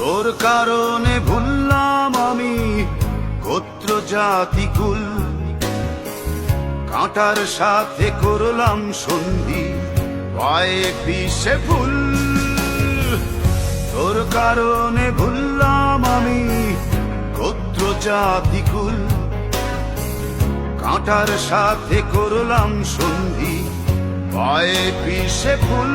তোর কারণে ভুললাম আমি গোত্র জাতি কুল, কাঁটার সাথে করলাম সন্ধি, পায়ে পিছে ফুল। তোর কারণে ভুললাম আমি গোত্র জাতি কুল, কাঁটার সাথে করলাম সন্ধি, পায়ে পিছে ফুল।